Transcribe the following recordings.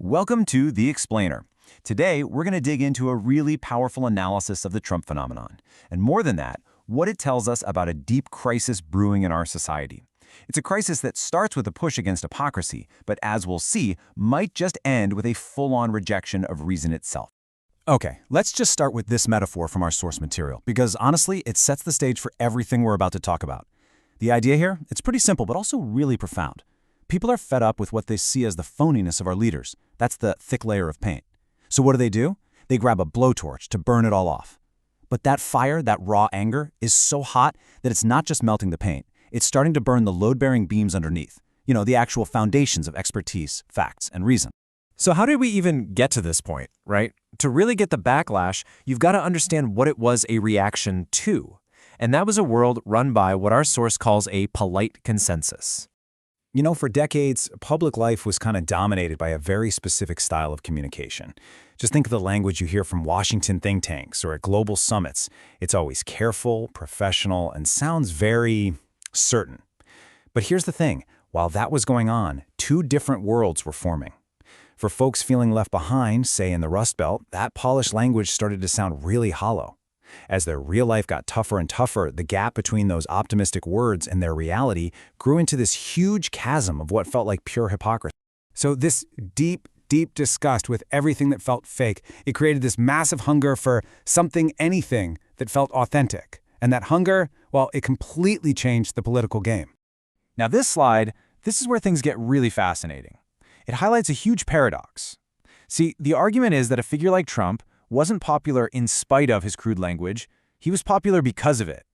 Welcome to The Explainer. Today, we're going to dig into a really powerful analysis of the Trump phenomenon. And more than that, what it tells us about a deep crisis brewing in our society. It's a crisis that starts with a push against hypocrisy, but as we'll see, might just end with a full-on rejection of reason itself. Okay, let's just start with this metaphor from our source material, because honestly, it sets the stage for everything we're about to talk about. The idea here, it's pretty simple, but also really profound. People are fed up with what they see as the phoniness of our leaders. That's the thick layer of paint. So what do? They grab a blowtorch to burn it all off. But that fire, that raw anger, is so hot that it's not just melting the paint. It's starting to burn the load-bearing beams underneath. You know, the actual foundations of expertise, facts, and reason. So how did we even get to this point, right? To really get the backlash, you've got to understand what it was a reaction to. And that was a world run by what our source calls a polite consensus. You know, for decades, public life was kind of dominated by a very specific style of communication. Just think of the language you hear from Washington think tanks or at global summits. It's always careful, professional, and sounds very certain. But here's the thing. While that was going on, two different worlds were forming. For folks feeling left behind, say in the Rust Belt, that polished language started to sound really hollow. As their real life got tougher and tougher, the gap between those optimistic words and their reality grew into this huge chasm of what felt like pure hypocrisy. So this deep disgust with everything that felt fake, it created this massive hunger for something, anything that felt authentic. And that hunger, well, it completely changed the political game. Now this is where things get really fascinating. It highlights a huge paradox. See, the argument is that a figure like Trump wasn't popular in spite of his crude language, he was popular because of it.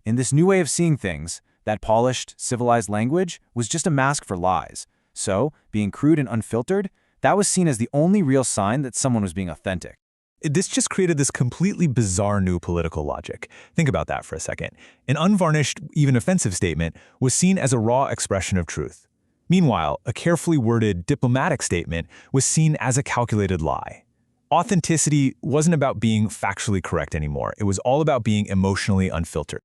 In this new way of seeing things, that polished, civilized language was just a mask for lies. So, being crude and unfiltered, that was seen as the only real sign that someone was being authentic. This just created this completely bizarre new political logic. Think about that for a second. An unvarnished, even offensive statement was seen as a raw expression of truth. Meanwhile, a carefully worded, diplomatic statement was seen as a calculated lie. Authenticity wasn't about being factually correct anymore. It was all about being emotionally unfiltered.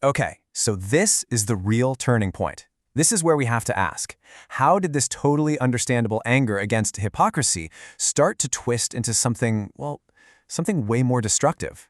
Okay, so this is the real turning point. This is where we have to ask, how did this totally understandable anger against hypocrisy start to twist into something way more destructive?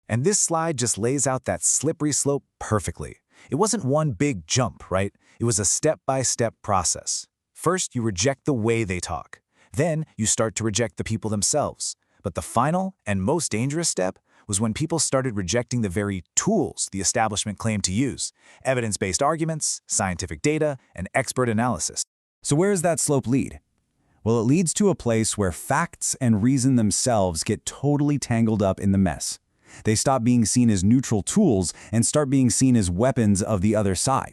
And this slide just lays out that slippery slope perfectly. It wasn't one big jump, right? It was a step-by-step process. First, you reject the way they talk. Then you start to reject the people themselves. But the final and most dangerous step was when people started rejecting the very tools the establishment claimed to use: evidence-based arguments, scientific data, and expert analysis. So where does that slope lead? Well, it leads to a place where facts and reason themselves get totally tangled up in the mess. They stop being seen as neutral tools and start being seen as weapons of the other side.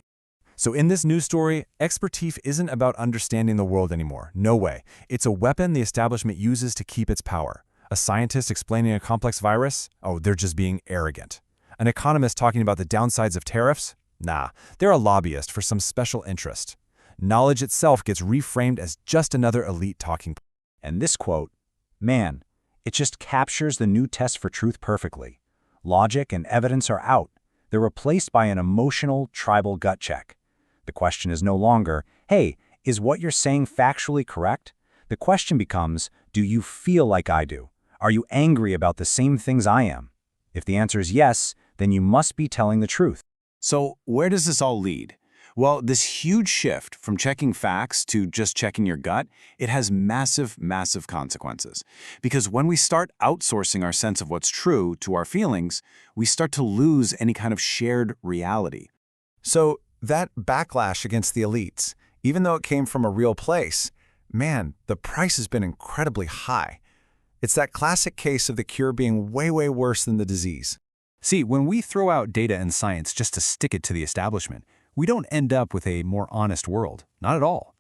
So in this news story, expertise isn't about understanding the world anymore. No way. It's a weapon the establishment uses to keep its power. A scientist explaining a complex virus? Oh, they're just being arrogant. An economist talking about the downsides of tariffs? Nah, they're a lobbyist for some special interest. Knowledge itself gets reframed as just another elite talking point. And this quote, man, it just captures the new test for truth perfectly. Logic and evidence are out. They're replaced by an emotional, tribal gut check. The question is no longer, hey, is what you're saying factually correct? The question becomes, do you feel like I do? Are you angry about the same things I am? If the answer is yes, then you must be telling the truth. So where does this all lead? Well, this huge shift from checking facts to just checking your gut, it has massive consequences. Because when we start outsourcing our sense of what's true to our feelings, we start to lose any kind of shared reality. So that backlash against the elites, even though it came from a real place, man, the price has been incredibly high. It's that classic case of the cure being way worse than the disease. See, when we throw out data and science just to stick it to the establishment, we don't end up with a more honest world. Not at all.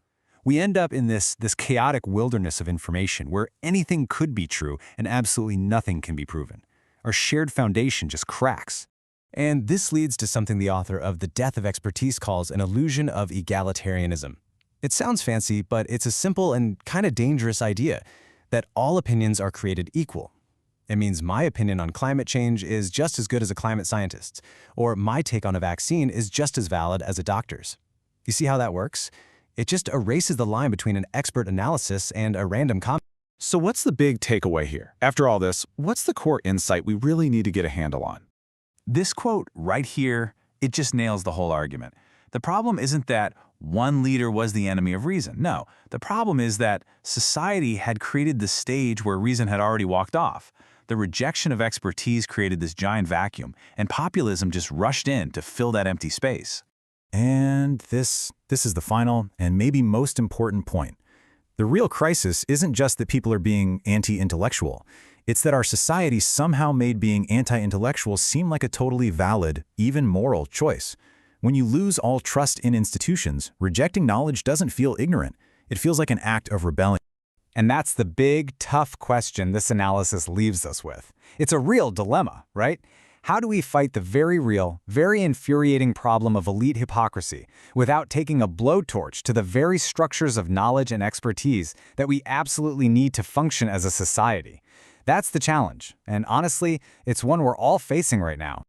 We end up in this chaotic wilderness of information where anything could be true and absolutely nothing can be proven. Our shared foundation just cracks. And this leads to something the author of The Death of Expertise calls an illusion of egalitarianism. It sounds fancy, but it's a simple and kind of dangerous idea that all opinions are created equal. It means my opinion on climate change is just as good as a climate scientist's, or my take on a vaccine is just as valid as a doctor's. You see how that works? It just erases the line between an expert analysis and a random comment. So what's the big takeaway here? After all this, what's the core insight we really need to get a handle on? This quote right here, it just nails the whole argument. The problem isn't that one leader was the enemy of reason. No, the problem is that society had created the stage where reason had already walked off. The rejection of expertise created this giant vacuum, and populism just rushed in to fill that empty space. And this is the final and maybe most important point. The real crisis isn't just that people are being anti-intellectual. It's that our society somehow made being anti-intellectual seem like a totally valid, even moral choice. When you lose all trust in institutions, rejecting knowledge doesn't feel ignorant. It feels like an act of rebellion. And that's the big, tough question this analysis leaves us with. It's a real dilemma, right? How do we fight the very real, very infuriating problem of elite hypocrisy without taking a blowtorch to the very structures of knowledge and expertise that we absolutely need to function as a society? That's the challenge, and honestly, it's one we're all facing right now.